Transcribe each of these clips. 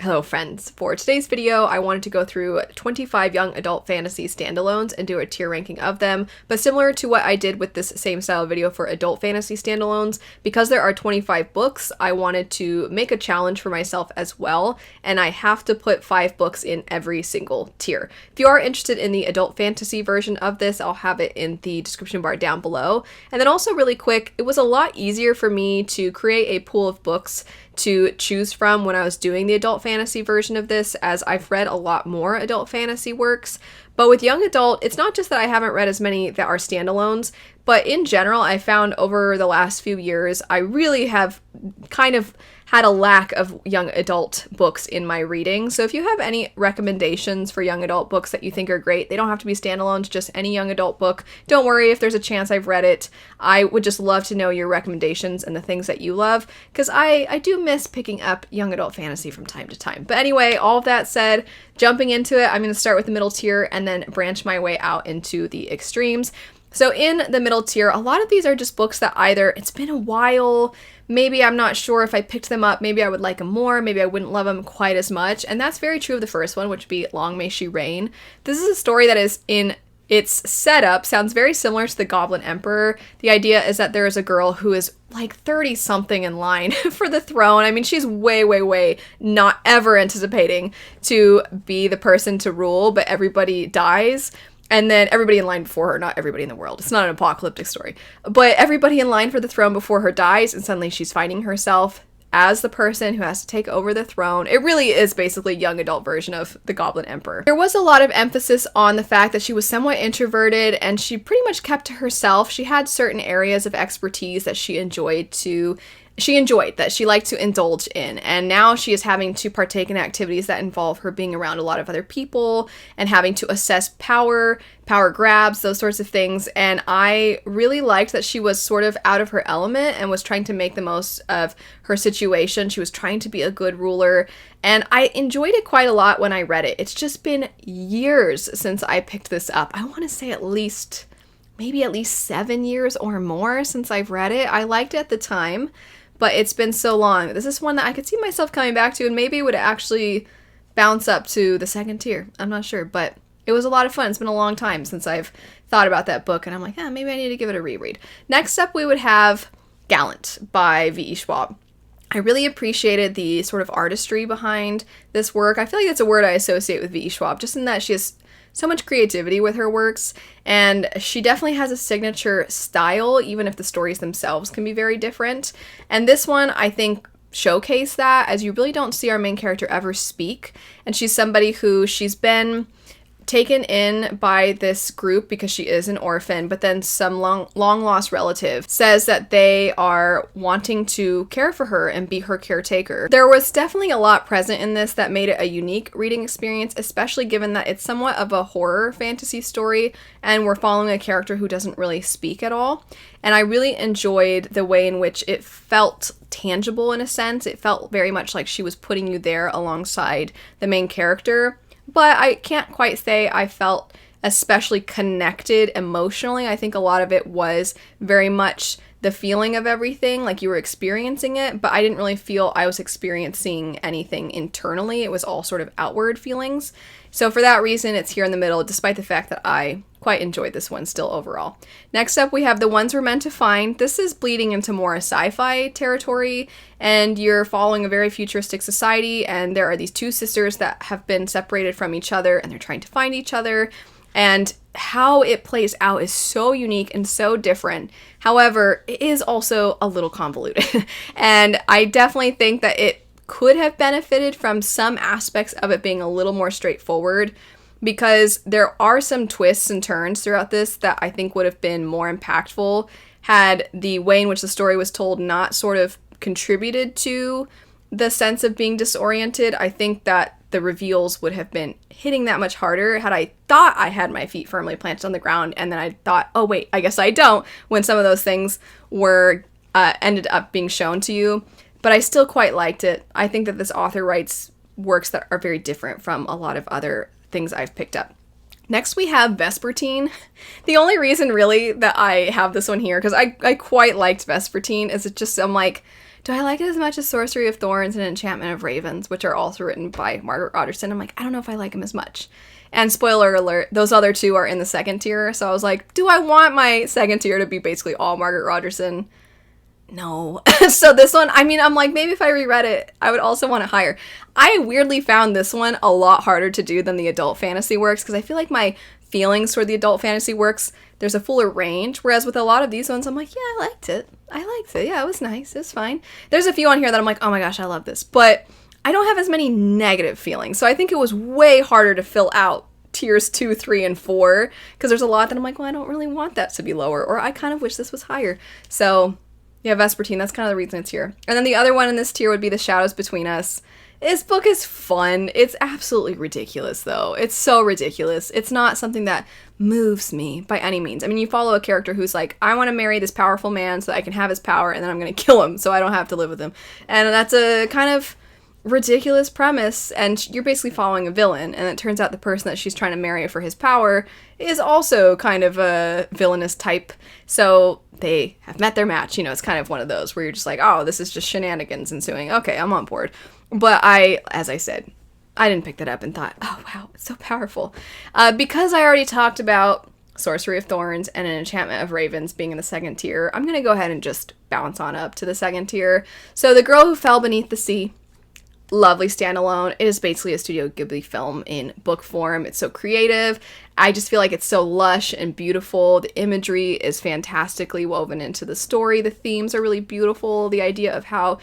Hello friends, for today's video I wanted to go through 25 young adult fantasy standalones and do a tier ranking of them, but similar to what I did with this same style video for adult fantasy standalones, because there are 25 books, I wanted to make a challenge for myself as well, and I have to put 5 books in every single tier. If you are interested in the adult fantasy version of this, I'll have it in the description bar down below. And then also really quick, it was a lot easier for me to create a pool of books to choose from when I was doing the adult fantasy version of this, as I've read a lot more adult fantasy works. But with young adult, it's not just that I haven't read as many that are standalones, but in general, I found over the last few years, I really have kind of had a lack of young adult books in my reading. So if you have any recommendations for young adult books that you think are great, they don't have to be standalones, just any young adult book. Don't worry if there's a chance I've read it. I would just love to know your recommendations and the things that you love, because I do miss picking up young adult fantasy from time to time. But anyway, all of that said, jumping into it, I'm going to start with the middle tier and then branch my way out into the extremes. So in the middle tier, a lot of these are just books that either it's been a while, maybe I'm not sure if I picked them up, maybe I would like them more, maybe I wouldn't love them quite as much, and that's very true of the first one, which would be Long May She Reign. This is a story that is in its setup sounds very similar to the Goblin Emperor. The idea is that there is a girl who is like 30 something in line for the throne. I mean, she's way not ever anticipating to be the person to rule, but everybody dies. And then everybody in line before her, not everybody in the world, it's not an apocalyptic story, but everybody in line for the throne before her dies, and suddenly she's finding herself as the person who has to take over the throne. It really is basically a young adult version of the Goblin Emperor. There was a lot of emphasis on the fact that she was somewhat introverted and she pretty much kept to herself. She had certain areas of expertise that she enjoyed, that she liked to indulge in, and now she is having to partake in activities that involve her being around a lot of other people and having to assess power grabs, those sorts of things. And I really liked that she was sort of out of her element and was trying to make the most of her situation. She was trying to be a good ruler, and I enjoyed it quite a lot when I read it. It's just been years since I picked this up. I want to say maybe at least 7 years or more since I've read it. I liked it at the time, but it's been so long. This is one that I could see myself coming back to, and maybe it would actually bounce up to the second tier. I'm not sure, but it was a lot of fun. It's been a long time since I've thought about that book, and I'm like, maybe I need to give it a reread. Next up, we would have Gallant by V.E. Schwab. I really appreciated the sort of artistry behind this work. I feel like that's a word I associate with V.E. Schwab, just in that she has so much creativity with her works, and she definitely has a signature style, even if the stories themselves can be very different. And this one, I think, showcased that, as you really don't see our main character ever speak, and she's somebody who she's been taken in by this group because she is an orphan, but then some long lost relative says that they are wanting to care for her and be her caretaker. There was definitely a lot present in this that made it a unique reading experience, especially given that it's somewhat of a horror fantasy story and we're following a character who doesn't really speak at all. And I really enjoyed the way in which it felt tangible in a sense. It felt very much like she was putting you there alongside the main character. But I can't quite say I felt especially connected emotionally. I think a lot of it was very much the feeling of everything, like you were experiencing it, but I didn't really feel I was experiencing anything internally. It was all sort of outward feelings. So for that reason, it's here in the middle, despite the fact that I quite enjoyed this one still overall. Next up, we have The Ones We're Meant to Find. This is bleeding into more sci-fi territory, and you're following a very futuristic society, and there are these two sisters that have been separated from each other, and they're trying to find each other, and how it plays out is so unique and so different. However, it is also a little convoluted, and I definitely think that it could have benefited from some aspects of it being a little more straightforward, because there are some twists and turns throughout this that I think would have been more impactful had the way in which the story was told not sort of contributed to the sense of being disoriented. I think that the reveals would have been hitting that much harder had I thought I had my feet firmly planted on the ground, and then I thought, oh wait, I guess I don't, when some of those things were ended up being shown to you. But I still quite liked it. I think that this author writes works that are very different from a lot of other things I've picked up. Next we have Vespertine. The only reason really that I have this one here, because I quite liked Vespertine, is it just, I'm like, Do I like it as much as Sorcery of Thorns and Enchantment of Ravens, which are also written by Margaret Rogerson? I'm like, I don't know if I like them as much. And spoiler alert, those other two are in the second tier. So I was like, do I want my second tier to be basically all Margaret Rogerson? No. So this one, I mean, I'm like, maybe if I reread it, I would also want it higher. I weirdly found this one a lot harder to do than the adult fantasy works, because I feel like my feelings toward the adult fantasy works, there's a fuller range, whereas with a lot of these ones, I'm like, yeah, I liked it. Yeah, it was nice. It was fine. There's a few on here that I'm like, oh my gosh, I love this. But I don't have as many negative feelings. So I think it was way harder to fill out tiers 2, 3, and 4, because there's a lot that I'm like, well, I don't really want that to be lower, or I kind of wish this was higher. So yeah, Vespertine, that's kind of the reason it's here. And then the other one in this tier would be The Shadows Between Us. This book is fun. It's absolutely ridiculous, though. It's so ridiculous. It's not something that moves me by any means. I mean, you follow a character who's like, I want to marry this powerful man so that I can have his power, and then I'm going to kill him so I don't have to live with him. And that's a kind of ridiculous premise, and you're basically following a villain, and it turns out the person that she's trying to marry for his power is also kind of a villainous type. So they have met their match. You know, it's kind of one of those where you're just like, oh, this is just shenanigans ensuing. Okay, I'm on board. But as I said, I didn't pick that up and thought, oh, wow, it's so powerful. Because I already talked about Sorcery of Thorns and An Enchantment of Ravens being in the second tier, I'm going to go ahead and just bounce on up to the second tier. So The Girl Who Fell Beneath the Sea. Lovely standalone. It is basically a Studio Ghibli film in book form. It's so creative. I just feel like it's so lush and beautiful. The imagery is fantastically woven into the story. The themes are really beautiful. The idea of how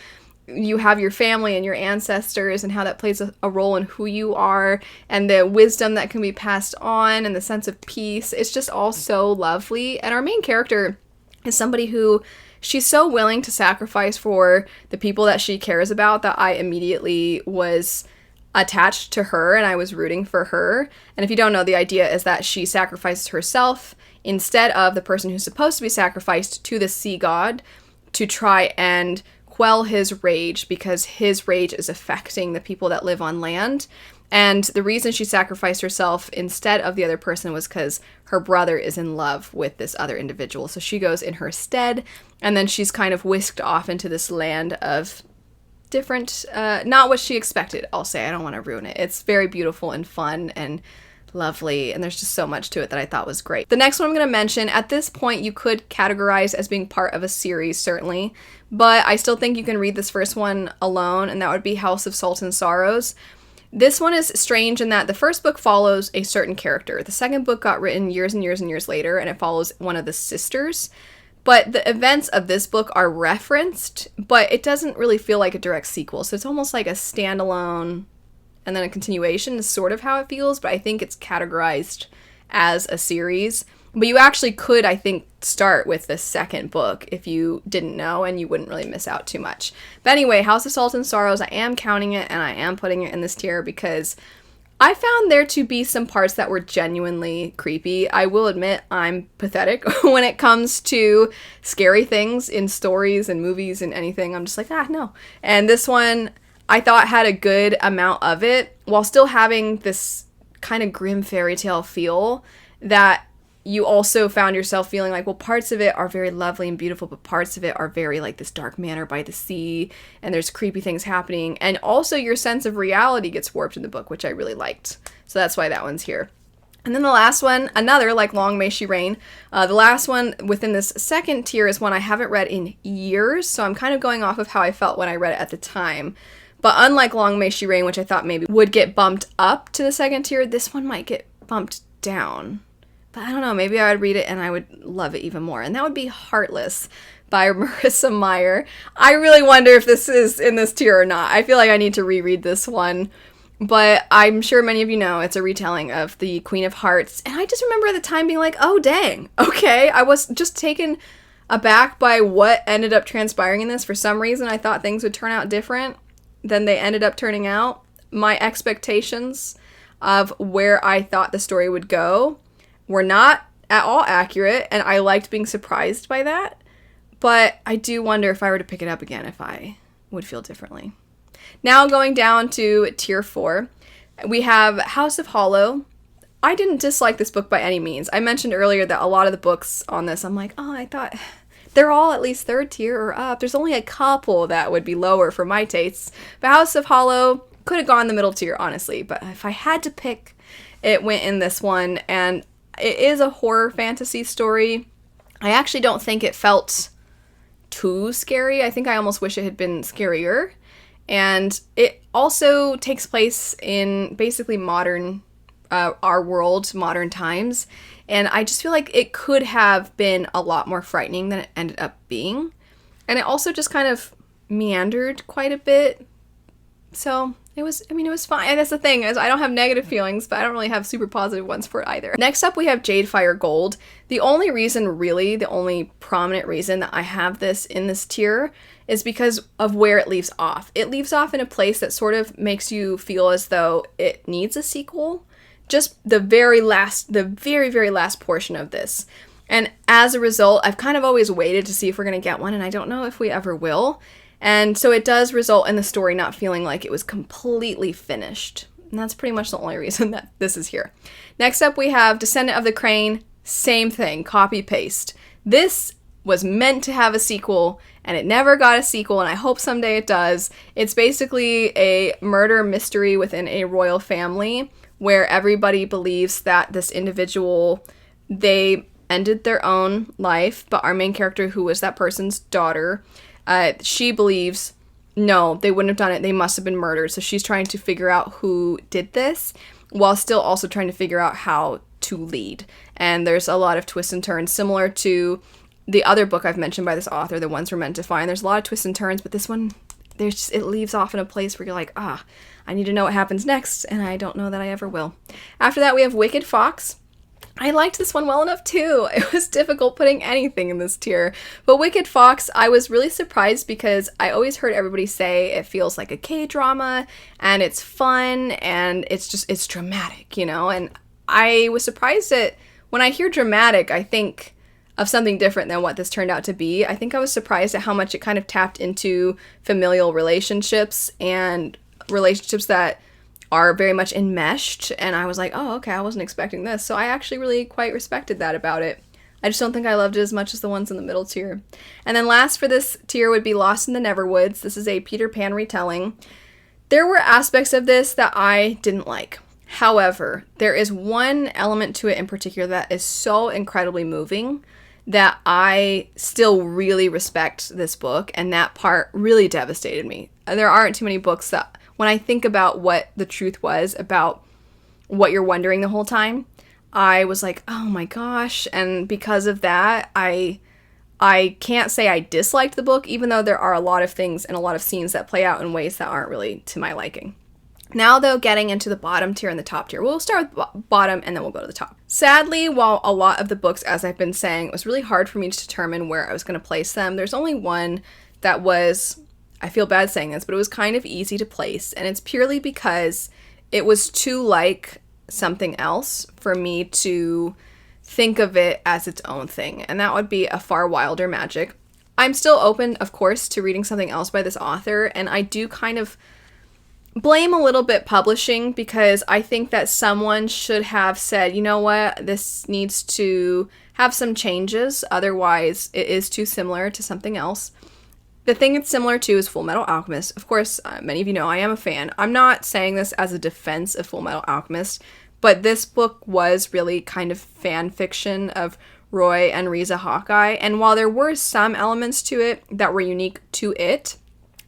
you have your family and your ancestors and how that plays a role in who you are, and the wisdom that can be passed on, and the sense of peace. It's just all so lovely. And our main character is somebody who, she's so willing to sacrifice for the people that she cares about that I immediately was attached to her and I was rooting for her. And if you don't know, the idea is that she sacrifices herself instead of the person who's supposed to be sacrificed to the sea god to try and quell his rage, because his rage is affecting the people that live on land. And the reason she sacrificed herself instead of the other person was because her brother is in love with this other individual. So she goes in her stead, and then she's kind of whisked off into this land of different, not what she expected, I'll say. I don't want to ruin it. It's very beautiful and fun and lovely, and there's just so much to it that I thought was great. The next one I'm going to mention, at this point you could categorize as being part of a series, certainly, but I still think you can read this first one alone, and that would be House of Salt and Sorrows. This one is strange in that the first book follows a certain character. The second book got written years and years and years later, and it follows one of the sisters. But the events of this book are referenced, but it doesn't really feel like a direct sequel. So it's almost like a standalone and then a continuation is sort of how it feels, but I think it's categorized as a series. But you actually could, I think, start with the second book if you didn't know, and you wouldn't really miss out too much. But anyway, House of Salt and Sorrows, I am counting it, and I am putting it in this tier because I found there to be some parts that were genuinely creepy. I will admit I'm pathetic when it comes to scary things in stories and movies and anything. I'm just like, no. And this one, I thought, had a good amount of it, while still having this kind of grim fairy tale feel that you also found yourself feeling like, well, parts of it are very lovely and beautiful, but parts of it are very like this dark manor by the sea, and there's creepy things happening. And also your sense of reality gets warped in the book, which I really liked. So that's why that one's here. And then the last one, another like Long May She Reign. The last one within this second tier is one I haven't read in years, so I'm kind of going off of how I felt when I read it at the time. But unlike Long May She Reign, which I thought maybe would get bumped up to the second tier, this one might get bumped down. But I don't know, maybe I would read it and I would love it even more. And that would be Heartless by Marissa Meyer. I really wonder if this is in this tier or not. I feel like I need to reread this one. But I'm sure many of you know it's a retelling of the Queen of Hearts. And I just remember at the time being like, oh, dang. Okay, I was just taken aback by what ended up transpiring in this. For some reason, I thought things would turn out different than they ended up turning out. My expectations of where I thought the story would go were not at all accurate, and I liked being surprised by that. But I do wonder if I were to pick it up again, if I would feel differently. Now going down to tier 4, we have House of Hollow. I didn't dislike this book by any means. I mentioned earlier that a lot of the books on this, I'm like, oh, I thought they're all at least third tier or up. There's only a couple that would be lower for my tastes. But House of Hollow could have gone the middle tier, honestly. But if I had to pick, it went in this one. And it is a horror fantasy story. I actually don't think it felt too scary. I think I almost wish it had been scarier. And it also takes place in basically modern, our world, modern times. And I just feel like it could have been a lot more frightening than it ended up being. And it also just kind of meandered quite a bit. So it was fine. And that's the thing, is I don't have negative feelings, but I don't really have super positive ones for it either. Next up, we have Jadefire Gold. The only prominent reason that I have this in this tier is because of where it leaves off. It leaves off in a place that sort of makes you feel as though it needs a sequel. Just the very, very last portion of this. And as a result, I've kind of always waited to see if we're going to get one, and I don't know if we ever will. And so it does result in the story not feeling like it was completely finished. And that's pretty much the only reason that this is here. Next up, we have Descendant of the Crane. Same thing, copy-paste. This was meant to have a sequel, and it never got a sequel, and I hope someday it does. It's basically a murder mystery within a royal family, where everybody believes that this individual, they ended their own life, but our main character, who was that person's daughter, she believes, no, they wouldn't have done it, they must have been murdered. So she's trying to figure out who did this, while still also trying to figure out how to lead. And there's a lot of twists and turns, similar to the other book I've mentioned by this author, The Ones We're Meant to Find. There's a lot of twists and turns, but this one, it leaves off in a place where you're like, I need to know what happens next, and I don't know that I ever will. After that, we have Wicked Fox. I liked this one well enough too. It was difficult putting anything in this tier. But Wicked Fox, I was really surprised because I always heard everybody say it feels like a K-drama, and it's fun, and it's dramatic, And I was surprised that when I hear dramatic, I think of something different than what this turned out to be. I think I was surprised at how much it kind of tapped into familial relationships and relationships that are very much enmeshed, and I was like, oh, okay, I wasn't expecting this. So I actually really quite respected that about it. I just don't think I loved it as much as the ones in the middle tier. And then last for this tier would be Lost in the Neverwoods. This is a Peter Pan retelling. There were aspects of this that I didn't like. However, there is one element to it in particular that is so incredibly moving that I still really respect this book, and that part really devastated me. There aren't too many books that, when I think about what the truth was about what you're wondering the whole time, I was like, oh my gosh. And because of that, I can't say I disliked the book, even though there are a lot of things and a lot of scenes that play out in ways that aren't really to my liking. Now, though, getting into the bottom tier and the top tier. We'll start with bottom and then we'll go to the top. Sadly, while a lot of the books, as I've been saying, it was really hard for me to determine where I was going to place them, there's only one that was, I feel bad saying this, but it was kind of easy to place. And it's purely because it was too like something else for me to think of it as its own thing. And that would be A Far Wilder Magic. I'm still open, of course, to reading something else by this author. And I do kind of blame a little bit publishing, because I think that someone should have said, you know what, this needs to have some changes, otherwise it is too similar to something else. The thing it's similar to is Full Metal Alchemist. Of course, many of you know I am a fan. I'm not saying this as a defense of Full Metal Alchemist, but this book was really kind of fan fiction of Roy and Riza Hawkeye, and while there were some elements to it that were unique to it,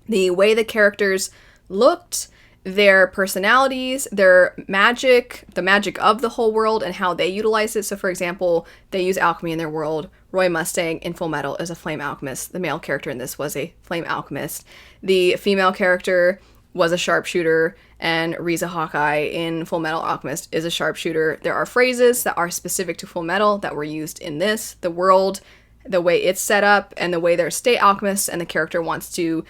the way the characters looked, their personalities, their magic, the magic of the whole world, and how they utilize it. So, for example, they use alchemy in their world. Roy Mustang in Full Metal is a flame alchemist. The male character in this was a flame alchemist. The female character was a sharpshooter, and Riza Hawkeye in Full Metal Alchemist is a sharpshooter. There are phrases that are specific to Full Metal that were used in this. The world, the way it's set up, and the way they're state alchemists, and the character wants to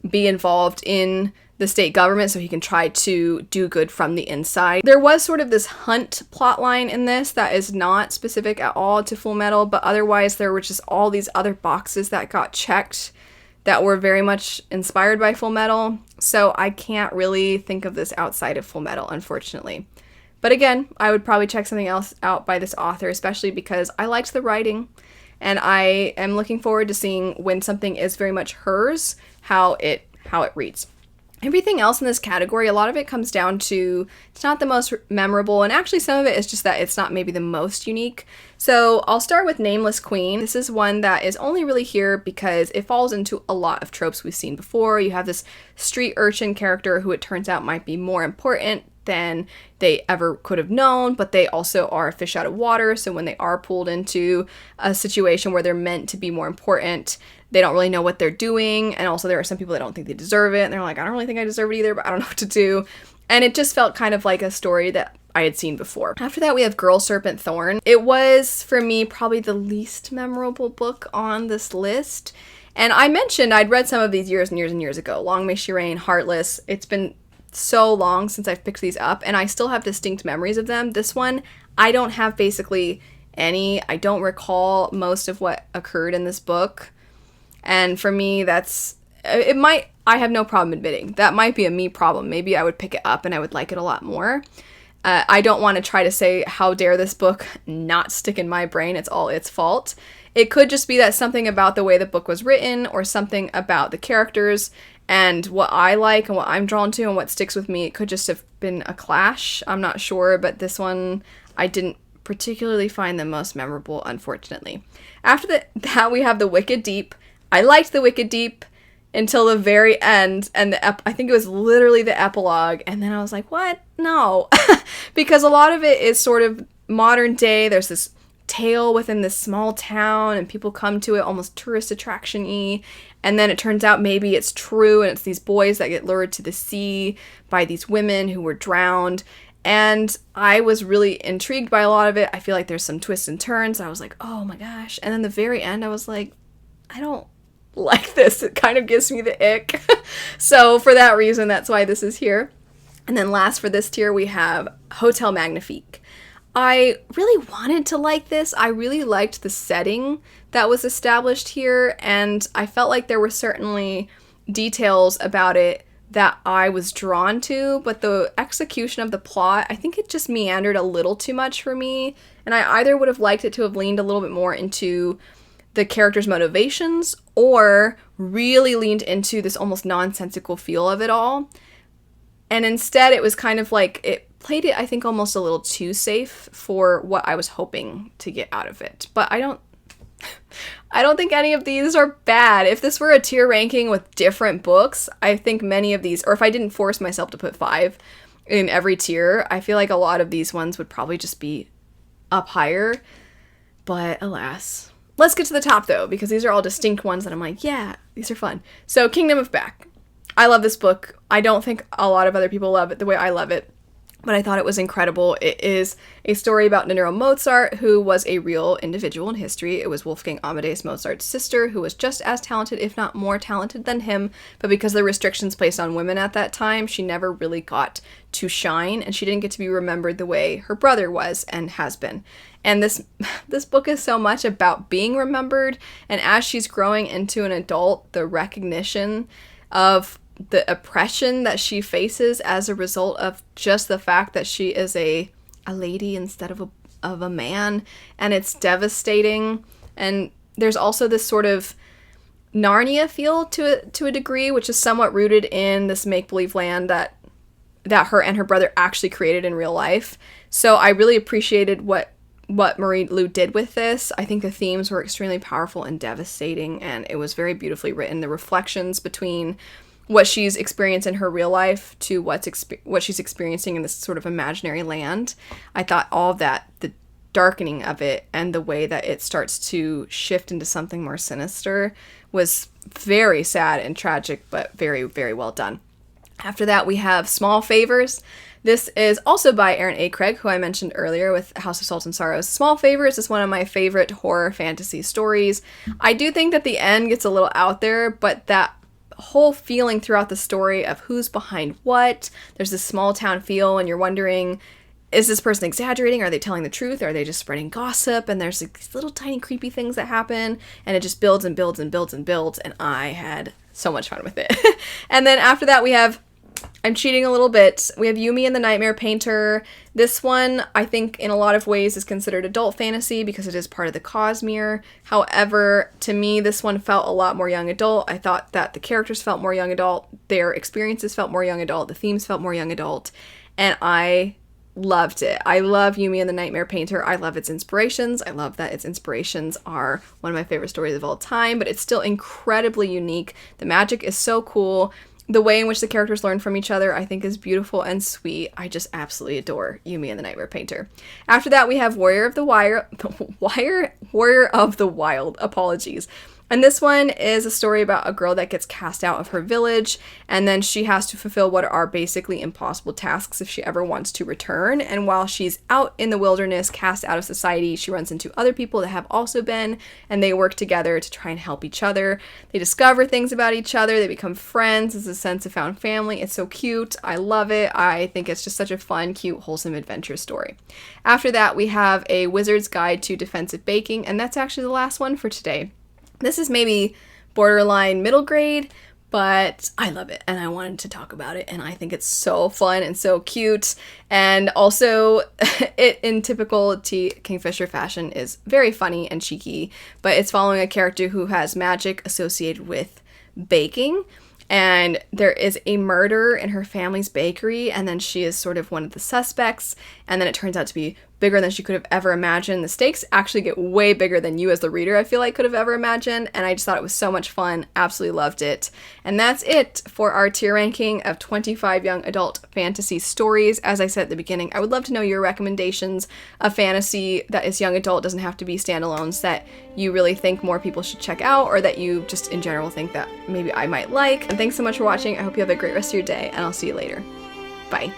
be involved in the state government so he can try to do good from the inside. There was sort of this hunt plotline in this that is not specific at all to Full Metal, but otherwise there were just all these other boxes that got checked that were very much inspired by Full Metal. So I can't really think of this outside of Full Metal, unfortunately. But again, I would probably check something else out by this author, especially because I liked the writing. and I am looking forward to seeing when something is very much hers, how it reads. Everything else in this category, a lot of it comes down to it's not the most memorable, and actually some of it is just that it's not maybe the most unique. So I'll start with Nameless Queen. This is one that is only really here because it falls into a lot of tropes we've seen before. You have this street urchin character who it turns out might be more important than they ever could have known, but they also are a fish out of water, so when they are pulled into a situation where they're meant to be more important, they don't really know what they're doing, and also there are some people that don't think they deserve it, and they're like, I don't really think I deserve it either, but I don't know what to do, and it just felt kind of like a story that I had seen before. After that, we have Girl Serpent Thorn. It was, for me, probably the least memorable book on this list, and I mentioned I'd read some of these years and years and years ago. Long May She Reign, Heartless. It's been so long since I've picked these up, and I still have distinct memories of them. This one, I don't have basically any. I don't recall most of what occurred in this book, and for me, I have no problem admitting, that might be a me problem. Maybe I would pick it up and I would like it a lot more. I don't want to try to say, how dare this book not stick in my brain, it's all its fault. It could just be that something about the way the book was written, or something about the characters, and what I like and what I'm drawn to and what sticks with me. It could just have been a clash. I'm not sure, but this one I didn't particularly find the most memorable, unfortunately. After that, we have The Wicked Deep. I liked The Wicked Deep until the very end, and I think it was literally the epilogue, and then I was like, what? No. Because a lot of it is sort of modern day. There's this tale within this small town, and people come to it almost tourist attraction-y, and then it turns out maybe it's true, and it's these boys that get lured to the sea by these women who were drowned, and I was really intrigued by a lot of it. I feel like there's some twists and turns. I was like, oh my gosh, and then the very end I was like, I don't like this. It kind of gives me the ick. So for that reason, that's why this is here. And then last for this tier, we have Hotel Magnifique. I really wanted to like this. I really liked the setting that was established here, and I felt like there were certainly details about it that I was drawn to, but the execution of the plot, I think it just meandered a little too much for me, and I either would have liked it to have leaned a little bit more into the character's motivations, or really leaned into this almost nonsensical feel of it all. And instead, it was kind of like, it played it, I think, almost a little too safe for what I was hoping to get out of it. But I don't think any of these are bad. If this were a tier ranking with different books, I think many of these, or if I didn't force myself to put 5 in every tier, I feel like a lot of these ones would probably just be up higher. But alas. Let's get to the top, though, because these are all distinct ones that I'm like, yeah, these are fun. So, Kingdom of Back. I love this book. I don't think a lot of other people love it the way I love it, but I thought it was incredible. It is a story about Nenero Mozart, who was a real individual in history. It was Wolfgang Amadeus Mozart's sister, who was just as talented, if not more talented than him, but because of the restrictions placed on women at that time, she never really got to shine, and she didn't get to be remembered the way her brother was and has been. And this book is so much about being remembered, and as she's growing into an adult, the recognition of the oppression that she faces as a result of just the fact that she is a lady instead of a man, and it's devastating. And there's also this sort of Narnia feel to a degree, which is somewhat rooted in this make-believe land that her and her brother actually created in real life. So I really appreciated what Marie Lu did with this. I think the themes were extremely powerful and devastating, and it was very beautifully written. The reflections between what she's experienced in her real life to what she's experiencing in this sort of imaginary land. I thought all of that, the darkening of it and the way that it starts to shift into something more sinister, was very sad and tragic, but very, very well done. After that, we have Small Favors. This is also by Aaron A. Craig, who I mentioned earlier with House of Salt and Sorrows. Small Favors is one of my favorite horror fantasy stories. I do think that the end gets a little out there, but that whole feeling throughout the story of who's behind what, there's this small town feel, and you're wondering, is this person exaggerating? Are they telling the truth? Are they just spreading gossip? And there's like these little tiny creepy things that happen, and it just builds and builds and builds and builds, and I had so much fun with it. And then after that, we have I'm cheating a little bit. We have Yumi and the Nightmare Painter. This one, I think, in a lot of ways is considered adult fantasy because it is part of the Cosmere. However, to me, this one felt a lot more young adult. I thought that the characters felt more young adult, their experiences felt more young adult, the themes felt more young adult, and I loved it. I love Yumi and the Nightmare Painter. I love its inspirations. I love that its inspirations are one of my favorite stories of all time, but it's still incredibly unique. The magic is so cool. The way in which the characters learn from each other, I think, is beautiful and sweet. I just absolutely adore Yumi and the Nightmare Painter. After that, we have Warrior of the Wild, apologies. And this one is a story about a girl that gets cast out of her village, and then she has to fulfill what are basically impossible tasks if she ever wants to return. And while she's out in the wilderness, cast out of society, she runs into other people that have also been, and they work together to try and help each other. They discover things about each other, they become friends. It's a sense of found family. It's so cute. I love it. I think it's just such a fun, cute, wholesome adventure story. After that, we have A Wizard's Guide to Defensive Baking, and that's actually the last one for today. This is maybe borderline middle grade, but I love it and I wanted to talk about it, and I think it's so fun and so cute. And also, it in typical T. Kingfisher fashion is very funny and cheeky, but it's following a character who has magic associated with baking. And there is a murder in her family's bakery, and then she is sort of one of the suspects, and then it turns out to be bigger than she could have ever imagined. The stakes actually get way bigger than you as the reader, I feel like, could have ever imagined, and I just thought it was so much fun. Absolutely loved it. And that's it for our tier ranking of 25 young adult fantasy stories. As I said at the beginning, I would love to know your recommendations of fantasy that is young adult, doesn't have to be standalones, that you really think more people should check out, or that you just in general think that maybe I might like. And thanks so much for watching. I hope you have a great rest of your day, and I'll see you later. Bye.